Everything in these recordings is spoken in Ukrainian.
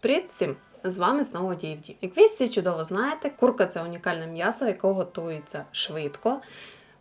Привіт всім! З вами знову DFD. Як ви всі чудово знаєте, курка – це унікальне м'ясо, яке готується швидко.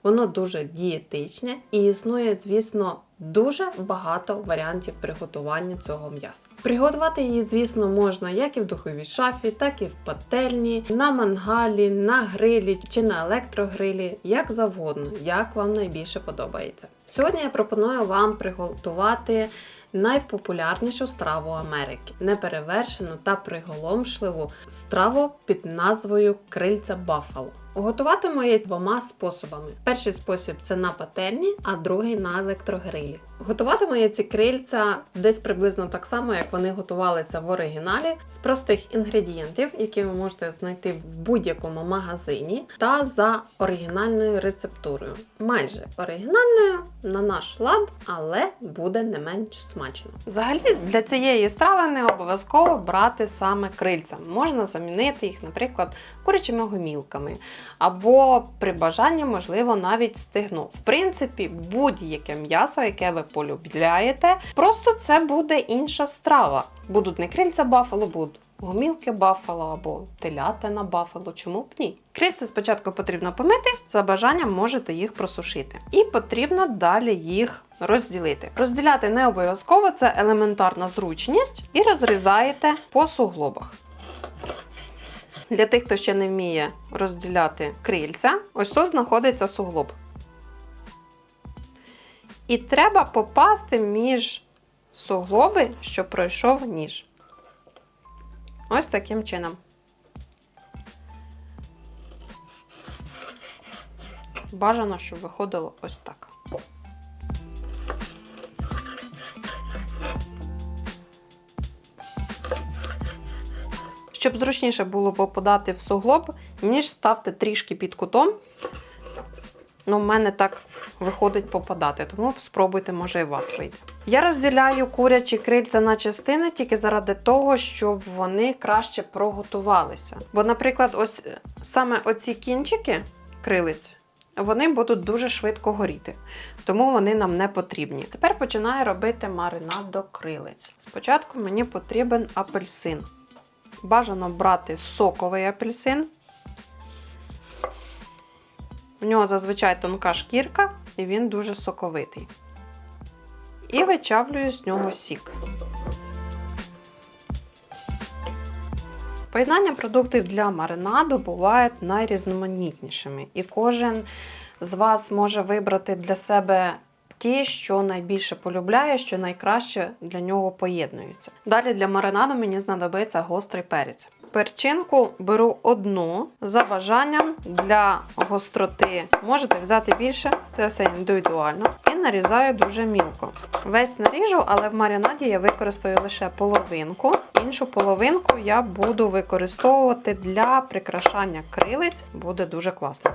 Воно дуже дієтичне і існує, звісно, дуже багато варіантів приготування цього м'яса. Приготувати її, звісно, можна як і в духовій шафі, так і в пательні, на мангалі, на грилі чи на електрогрилі, як завгодно, як вам найбільше подобається. Сьогодні я пропоную вам приготувати найпопулярнішу страву Америки – неперевершену та приголомшливу страву під назвою крильця баффало. Готуватиму я двома способами. Перший спосіб – це на пательні, а другий – на електрогрилі. Готуватиму я ці крильця десь приблизно так само, як вони готувалися в оригіналі, з простих інгредієнтів, які ви можете знайти в будь-якому магазині, та за оригінальною рецептурою. Майже оригінальною, на наш лад, але буде не менш смачно. Взагалі, для цієї страви не обов'язково брати саме крильця. Можна замінити їх, наприклад, курячими гомілками, або при бажанні, можливо, навіть стегно. В принципі, будь-яке м'ясо, яке ви полюбляєте, просто це буде інша страва. Будуть не крильця баффало, будуть гомілки баффало або телятина баффало, чому б ні? Крильця спочатку потрібно помити, за бажанням можете їх просушити. І потрібно далі їх розділити. Розділяти не обов'язково, це елементарна зручність, і розрізаєте по суглобах. Для тих, хто ще не вміє розділяти крильця, ось тут знаходиться суглоб. І треба попасти між суглоби, щоб пройшов ніж. Ось таким чином. Бажано, щоб виходило ось так. Щоб зручніше було попадати в суглоб, ніж ставте трішки під кутом. Ну, в мене так виходить попадати, тому спробуйте, може і у вас вийде. Я розділяю курячі крильця на частини тільки заради того, щоб вони краще проготувалися. Бо, наприклад, ось саме оці кінчики крилиць, вони будуть дуже швидко горіти, тому вони нам не потрібні. Тепер починаю робити маринад до крилиць. Спочатку мені потрібен апельсин. Бажано брати соковий апельсин. У нього зазвичай тонка шкірка, і він дуже соковитий. І вичавлюю з нього сік. Поєднання продуктів для маринаду бувають найрізноманітнішими. І кожен з вас може вибрати для себе ті, що найбільше полюбляє, що найкраще для нього поєднуються. Далі для маринаду мені знадобиться гострий перець. Перчинку беру одну, за бажанням для гостроти можете взяти більше, це все індивідуально, і нарізаю дуже мілко. Весь наріжу, але в маринаді я використаю лише половинку. Іншу половинку я буду використовувати для прикрашання крилиць, буде дуже класно.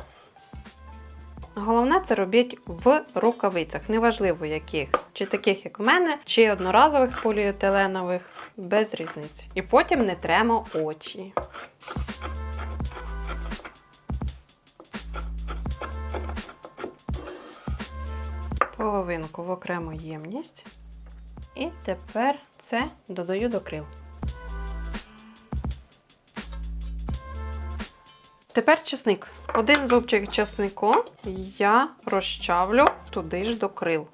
Головне це робіть в рукавицях, неважливо яких, чи таких як у мене, чи одноразових поліетиленових, без різниці. І потім не тремо очі. Половинку в окрему ємність. І тепер це додаю до крил. Тепер чесник. Один зубчик чеснику я розчавлю туди ж до крил.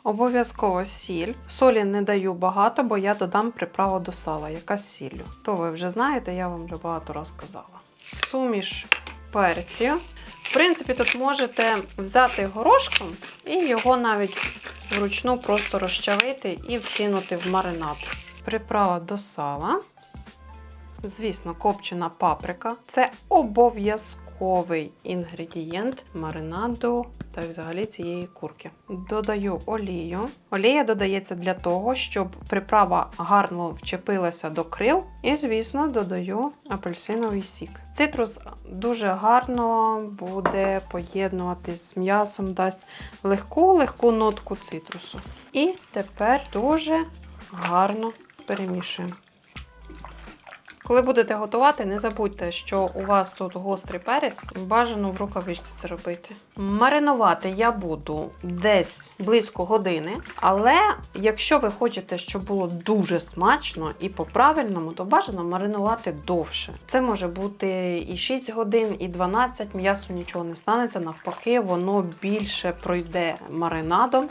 Обов'язково сіль. Солі не даю багато, бо я додам приправу до сала, яка з сіллю. То ви вже знаєте, я вам вже багато раз казала. Суміш перцю. В принципі, тут можете взяти горошком і його навіть вручну просто розчавити і вкинути в маринад. Приправа до сала. Звісно, копчена паприка. Це обов'язковий інгредієнт маринаду та взагалі цієї курки. Додаю олію. Олія додається для того, щоб приправа гарно вчепилася до крил. І, звісно, додаю апельсиновий сік. Цитрус дуже гарно буде поєднуватись з м'ясом, дасть легку нотку цитрусу. І тепер дуже гарно перемішуємо. Коли будете готувати, не забудьте, що у вас тут гострий перець, бажано в рукавичці це робити. Маринувати я буду десь близько години, але якщо ви хочете, щоб було дуже смачно і по-правильному, то бажано маринувати довше. Це може бути і 6 годин, і 12, м'ясу нічого не станеться, навпаки, воно більше пройде маринадом,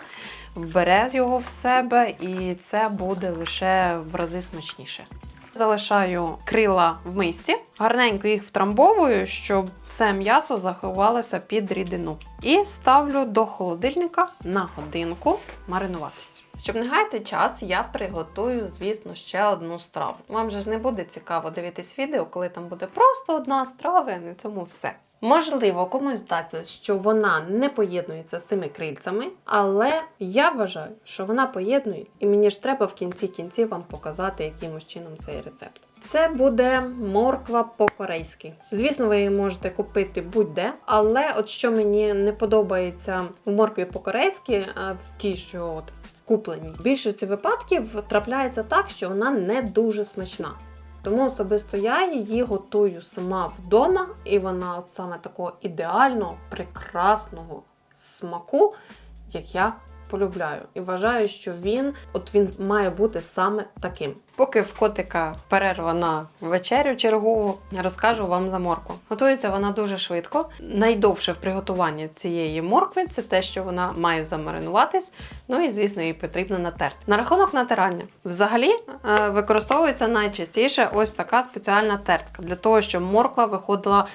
вбере його в себе, і це буде лише в рази смачніше. Залишаю крила в мисці, гарненько їх втрамбовую, щоб все м'ясо заховалося під рідину. І ставлю до холодильника на годинку маринуватись. Щоб не гаяти час, я приготую, звісно, ще одну страву. Вам же ж не буде цікаво дивитись відео, коли там буде просто одна страва, і на цьому все. Можливо, комусь здасться, що вона не поєднується з цими крильцями, але я вважаю, що вона поєднується, і мені ж треба в кінці кінців вам показати, якимось чином цей рецепт. Це буде морква по-корейськи. Звісно, ви її можете купити будь-де, але от що мені не подобається у моркві по-корейськи, в тій, що от купленій, в більшості випадків трапляється так, що вона не дуже смачна. Тому особисто я її готую сама вдома, і вона от саме такого ідеального, прекрасного смаку, як я полюбляю. І вважаю, що він має бути саме таким. Поки в котика перерва на вечерю чергову, розкажу вам за моркву. Готується вона дуже швидко. Найдовше в приготуванні цієї моркви – це те, що вона має замаринуватись, ну і, звісно, її потрібно натерти. На рахунок натирання. Взагалі використовується найчастіше ось така спеціальна тертка, для того, щоб морква виходила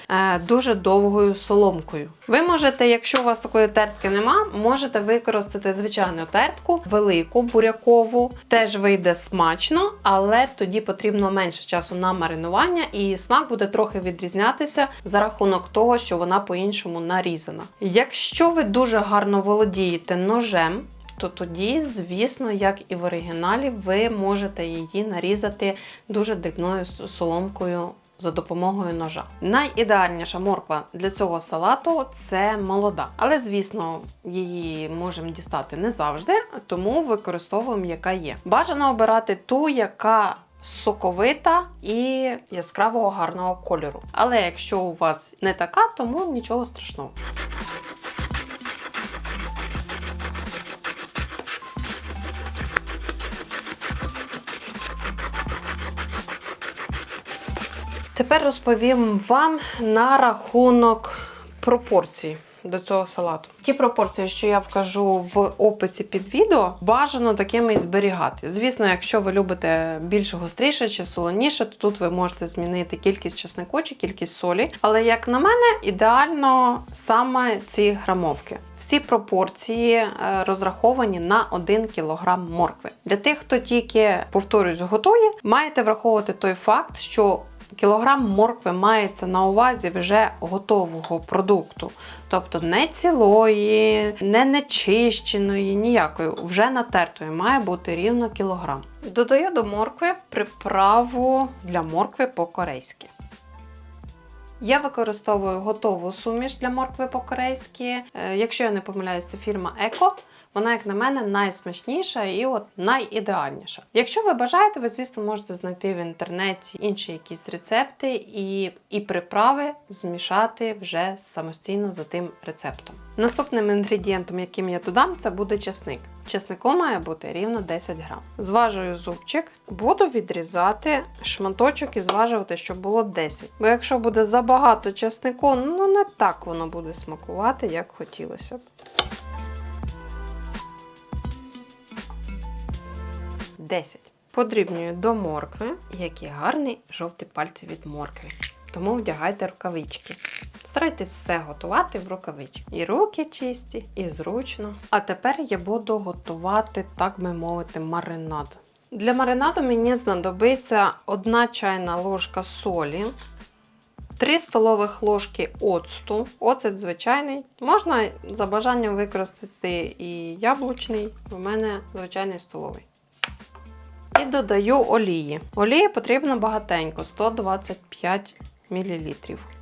дуже довгою соломкою. Ви можете, якщо у вас такої тертки нема, можете використати звичайну тертку, велику, бурякову, теж вийде смачно, але тоді потрібно менше часу на маринування, і смак буде трохи відрізнятися за рахунок того, що вона по-іншому нарізана. Якщо ви дуже гарно володієте ножем, то тоді, звісно, як і в оригіналі, ви можете її нарізати дуже дрібною соломкою за допомогою ножа. Найідеальніша морква для цього салату – це молода. Але, звісно, її можемо дістати не завжди, тому використовуємо, яка є. Бажано обирати ту, яка соковита і яскравого гарного кольору. Але якщо у вас не така, тому нічого страшного. Тепер розповім вам на рахунок пропорцій до цього салату. Ті пропорції, що я вкажу в описі під відео, бажано такими і зберігати. Звісно, якщо ви любите більш гостріше чи солоніше, то тут ви можете змінити кількість чеснику чи кількість солі. Але, як на мене, ідеально саме ці грамовки. Всі пропорції розраховані на 1 кг моркви. Для тих, хто тільки, повторюсь, готує, маєте враховувати той факт, що кілограм моркви мається на увазі вже готового продукту. Тобто не цілої, не нечищеної, ніякої, вже натертої. Має бути рівно кілограм. Додаю до моркви приправу для моркви по-корейськи. Я використовую готову суміш для моркви по-корейськи. Якщо я не помиляюсь, це фірма Еко. Вона, як на мене, найсмачніша і найідеальніша. Якщо ви бажаєте, ви, звісно, можете знайти в інтернеті інші якісь рецепти і приправи змішати вже самостійно за тим рецептом. Наступним інгредієнтом, яким я додам, це буде чесник. Чеснику має бути рівно 10 грам. Зважую зубчик, буду відрізати шматочок і зважувати, щоб було 10. Бо якщо буде забагато чеснику, не так воно буде смакувати, як хотілося б. 10. Подрібнюю до моркви. Які гарні жовті пальці від моркви. Тому вдягайте рукавички. Старайтесь все готувати в рукавички. І руки чисті, і зручно. А тепер я буду готувати, так би мовити, маринад. Для маринаду мені знадобиться 1 чайна ложка солі, 3 столових ложки оцту. Оцет звичайний. Можна за бажанням використати і яблучний. У мене звичайний столовий. І додаю олії. Олії потрібно багатенько, 125 мл.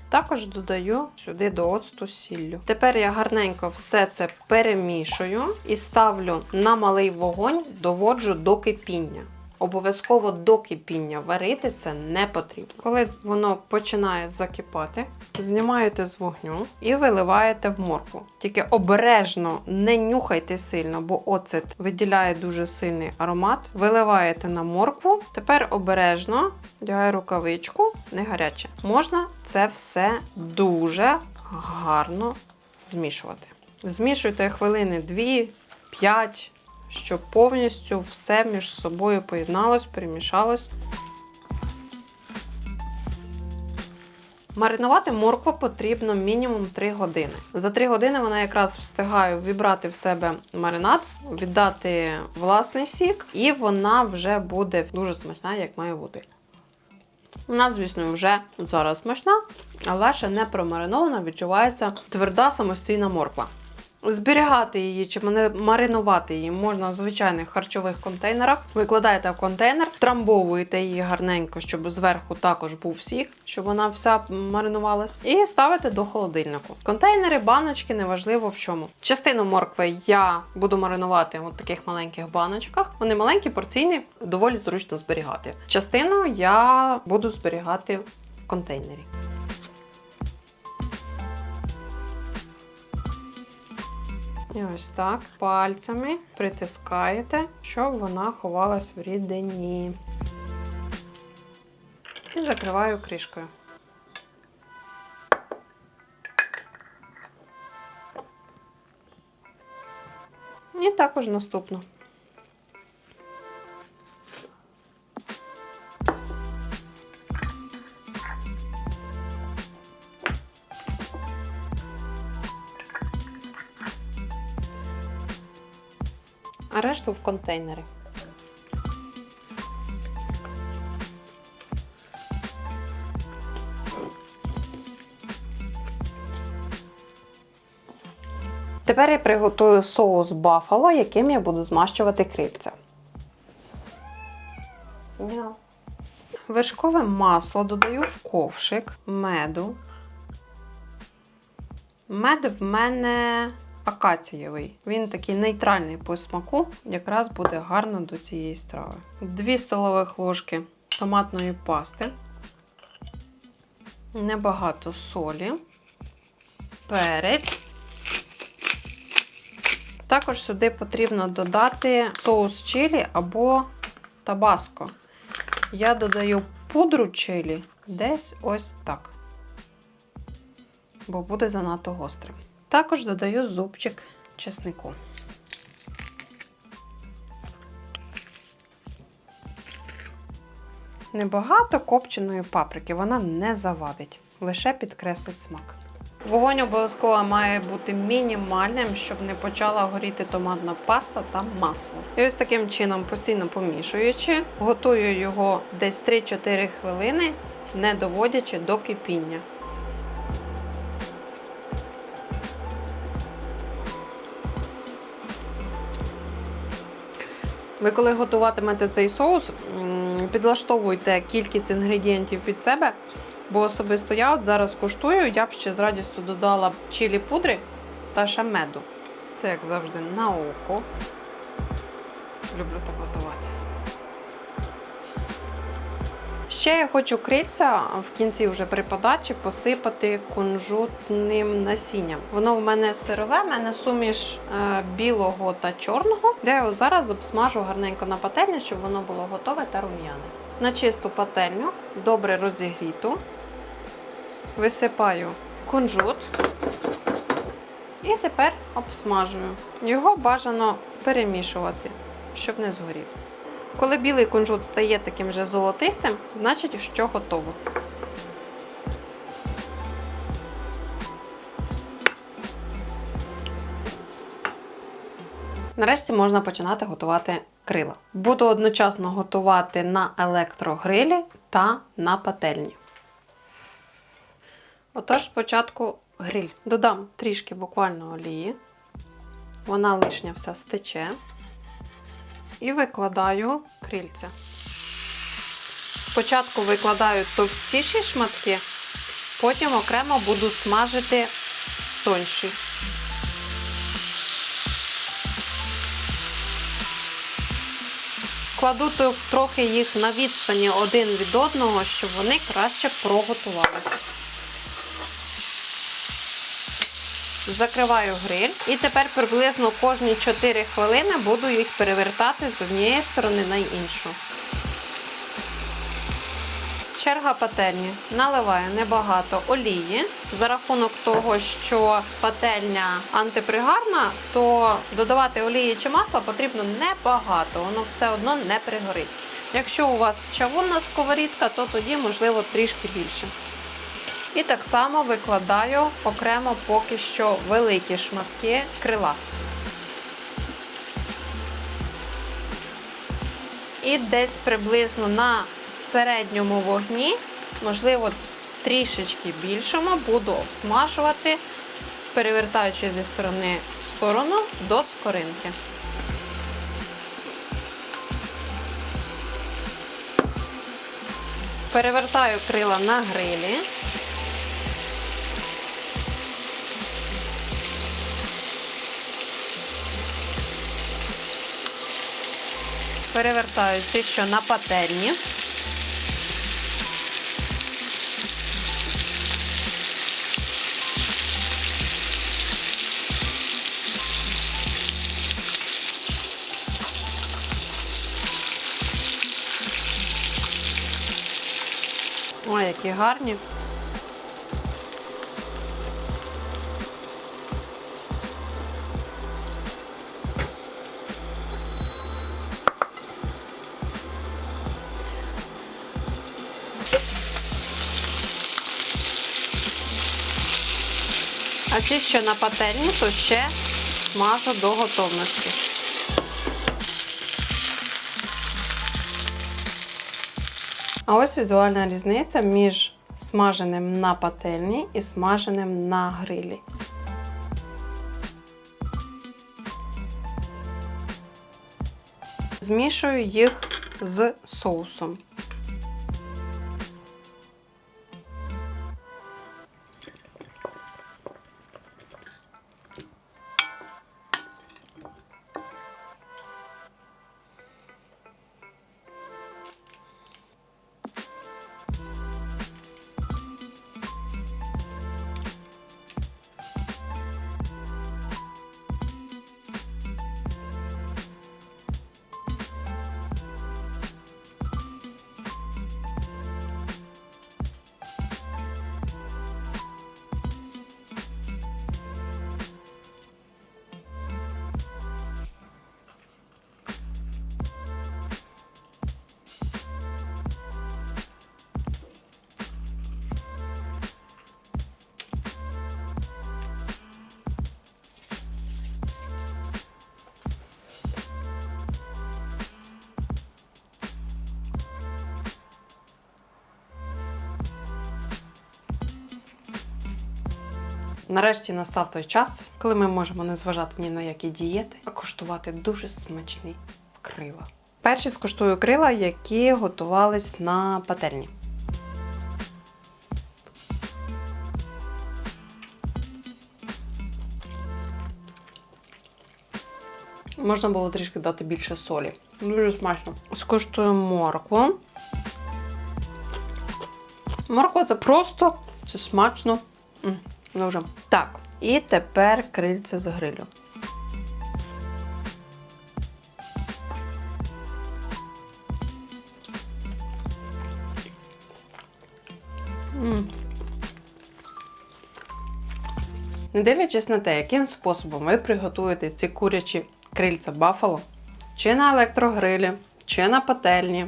Також додаю сюди до оцту з сіллю. Тепер я гарненько все це перемішую і ставлю на малий вогонь, доводжу до кипіння. Обов'язково до кипіння варити це не потрібно. Коли воно починає закипати, знімаєте з вогню і виливаєте в моркву. Тільки обережно не нюхайте сильно, бо оцет виділяє дуже сильний аромат. Виливаєте на моркву. Тепер обережно, вдягаю рукавичку, не гаряче. Можна це все дуже гарно змішувати. Змішуйте хвилини 2-5, щоб повністю все між собою поєдналось, перемішалось. Маринувати моркву потрібно мінімум 3 години. За 3 години вона якраз встигає ввібрати в себе маринад, віддати власний сік, і вона вже буде дуже смачна, як має бути. Вона, звісно, вже зараз смачна, але ще не промаринована, відчувається тверда самостійна морква. Зберігати її чи маринувати її можна в звичайних харчових контейнерах. Викладаєте в контейнер, трамбовуєте її гарненько, щоб зверху також був сік, щоб вона вся маринувалась. І ставите до холодильнику. Контейнери, баночки, неважливо в чому. Частину моркви я буду маринувати в таких маленьких баночках. Вони маленькі, порційні, доволі зручно зберігати. Частину я буду зберігати в контейнері. І ось так пальцями притискаєте, щоб вона ховалась в рідині. І закриваю кришкою. І також наступну. А решту в контейнери. Тепер я приготую соус бафало, яким я буду змащувати крильця. Вершкове масло додаю в ковшик, меду. Мед в мене акацієвий. Він такий нейтральний по смаку, якраз буде гарно до цієї страви. 2 столових ложки томатної пасти, небагато солі, перець. Також сюди потрібно додати соус чилі або табаско. Я додаю пудру чилі десь ось так, бо буде занадто гострим. Також додаю зубчик чеснику. Небагато копченої паприки, вона не завадить, лише підкреслить смак. Вогонь обов'язково має бути мінімальним, щоб не почала горіти томатна паста та масло. І ось таким чином, постійно помішуючи, готую його десь 3-4 хвилини, не доводячи до кипіння. Ви коли готуватимете цей соус, підлаштовуйте кількість інгредієнтів під себе, бо особисто я от зараз куштую, я б ще з радістю додала чилі пудри та ще меду. Це, як завжди, на око. Люблю так готувати. Ще я хочу крильця в кінці вже при подачі посипати кунжутним насінням. Воно в мене сирове, в мене суміш білого та чорного. Я його зараз обсмажу гарненько на пательні, щоб воно було готове та рум'яне. На чисту пательню, добре розігріту, висипаю кунжут і тепер обсмажую. Його бажано перемішувати, щоб не згорів. Коли білий кунжут стає таким же золотистим, значить, що готово. Нарешті можна починати готувати крила. Буду одночасно готувати на електрогрилі та на пательні. Отож, спочатку гриль. Додам трішки буквально олії. Вона лишня вся стече. І викладаю крильця. Спочатку викладаю товстіші шматки, потім окремо буду смажити тонші. Кладу трохи їх на відстані один від одного, щоб вони краще проготувалися. Закриваю гриль і тепер приблизно кожні 4 хвилини буду їх перевертати з однієї сторони на іншу. Черга пательні. Наливаю небагато олії. За рахунок того, що пательня антипригарна, то додавати олії чи масла потрібно небагато, воно все одно не пригорить. Якщо у вас чавунна сковорідка, то тоді, можливо, трішки більше. І так само викладаю окремо поки що великі шматки крила. І десь приблизно на середньому вогні, можливо, трішечки більшому, буду обсмажувати, перевертаючи зі сторони в сторону до скоринки. Перевертаю крила на грилі. Перевертаю ці, що на пательні. Ой, які гарні. А ці, що на пательні, то ще смажу до готовності. А ось візуальна різниця між смаженим на пательні і смаженим на грилі. Змішую їх з соусом. Нарешті настав той час, коли ми можемо не зважати ні на які дієти, а куштувати дуже смачні крила. Перші скуштую крила, які готувались на пательні. Можна було трішки дати більше солі. Дуже смачно. Скуштую моркву. Морква – це просто, це смачно. Дуже. Так, і тепер крильця з грилю. Не дивлячись на те, яким способом ви приготуєте ці курячі крильця бафало, чи на електрогрилі, чи на пательні,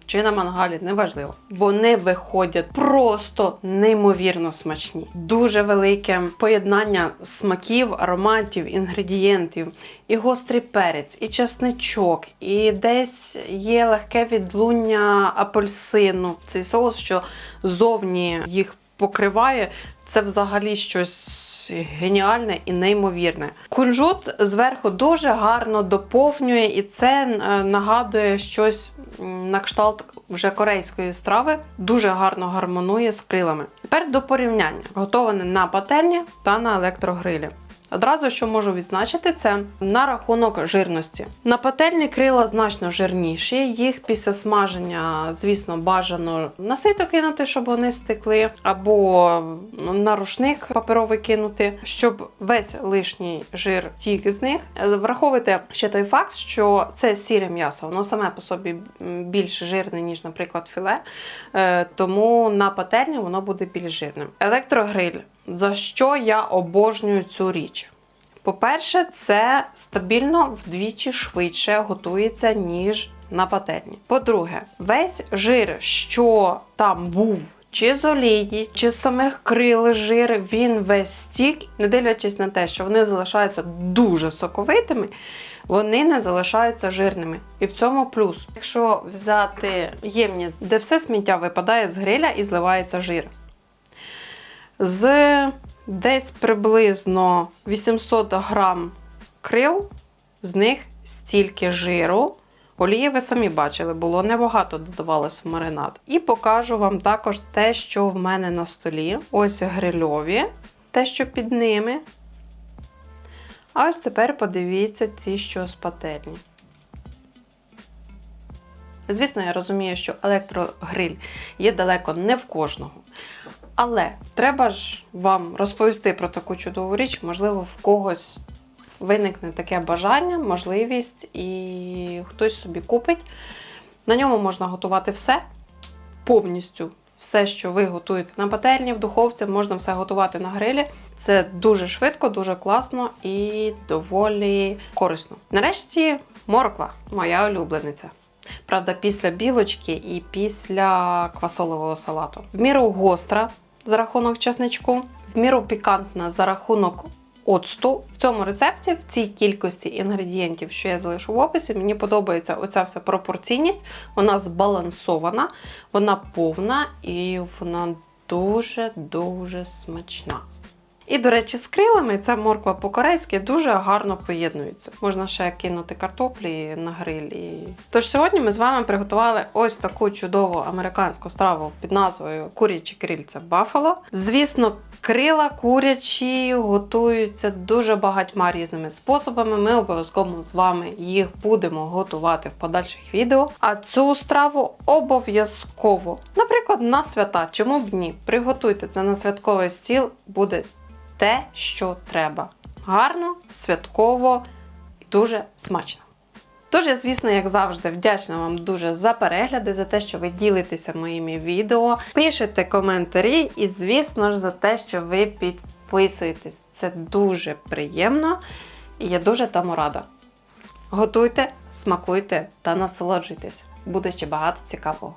чи на мангалі, неважливо. Вони виходять просто неймовірно смачні. Дуже велике поєднання смаків, ароматів, інгредієнтів. І гострий перець, і чесничок, і десь є легке відлуння апельсину. Цей соус, що зовні їх покриває, це взагалі щось геніальне і неймовірне. Кунжут зверху дуже гарно доповнює, і це нагадує щось на кшталт вже корейської страви. Дуже гарно гармонує з крилами. Тепер до порівняння. Готоване на пательні та на електрогрилі. Одразу, що можу відзначити, це на рахунок жирності. На пательні крила значно жирніші, їх після смаження, звісно, бажано на сито кинути, щоб вони стекли, або на рушник паперовий кинути, щоб весь лишній жир тік з них. Враховуйте ще той факт, що це сіре м'ясо, воно саме по собі більш жирне, ніж, наприклад, філе, тому на пательні воно буде більш жирним. Електрогриль. За що я обожнюю цю річ? По-перше, це стабільно вдвічі швидше готується, ніж на пательні. По-друге, весь жир, що там був, чи з олії, чи з самих крил жир, він весь стік, не дивлячись на те, що вони залишаються дуже соковитими, вони не залишаються жирними. І в цьому плюс. Якщо взяти ємність, де все сміття випадає з гриля і зливається жир. З десь приблизно 800 грам крил, з них стільки жиру. Олії ви самі бачили, було небагато додавалось в маринад. І покажу вам також те, що в мене на столі. Ось грильові, те, що під ними. А ось тепер подивіться ці, що з пательні. Звісно, я розумію, що електрогриль є далеко не в кожного. Але треба ж вам розповісти про таку чудову річ, можливо, в когось виникне таке бажання, можливість, і хтось собі купить. На ньому можна готувати все, повністю все, що ви готуєте на пательні, в духовці, можна все готувати на грилі. Це дуже швидко, дуже класно і доволі корисно. Нарешті морква, моя улюблениця. Правда, після білочки і після квасолового салату. В міру гостра за рахунок чесничку, в міру пікантна за рахунок оцту. В цьому рецепті, в цій кількості інгредієнтів, що я залишу в описі, мені подобається оця вся пропорційність. Вона збалансована, вона повна і вона дуже-дуже смачна. І, до речі, з крилами ця морква по-корейськи дуже гарно поєднується. Можна ще кинути картоплі на гриль. Тож сьогодні ми з вами приготували ось таку чудову американську страву під назвою курячі крильця Buffalo. Звісно, крила курячі готуються дуже багатьма різними способами. Ми обов'язково з вами їх будемо готувати в подальших відео. А цю страву обов'язково, наприклад, на свята, чому б ні, приготуйте це на святковий стіл, буде те, що треба. Гарно, святково і дуже смачно. Тож я, звісно, як завжди, вдячна вам дуже за перегляди, за те, що ви ділитеся моїми відео, пишете коментарі і, звісно ж, за те, що ви підписуєтесь. Це дуже приємно і я дуже тому рада. Готуйте, смакуйте та насолоджуйтесь. Буде ще багато цікавого.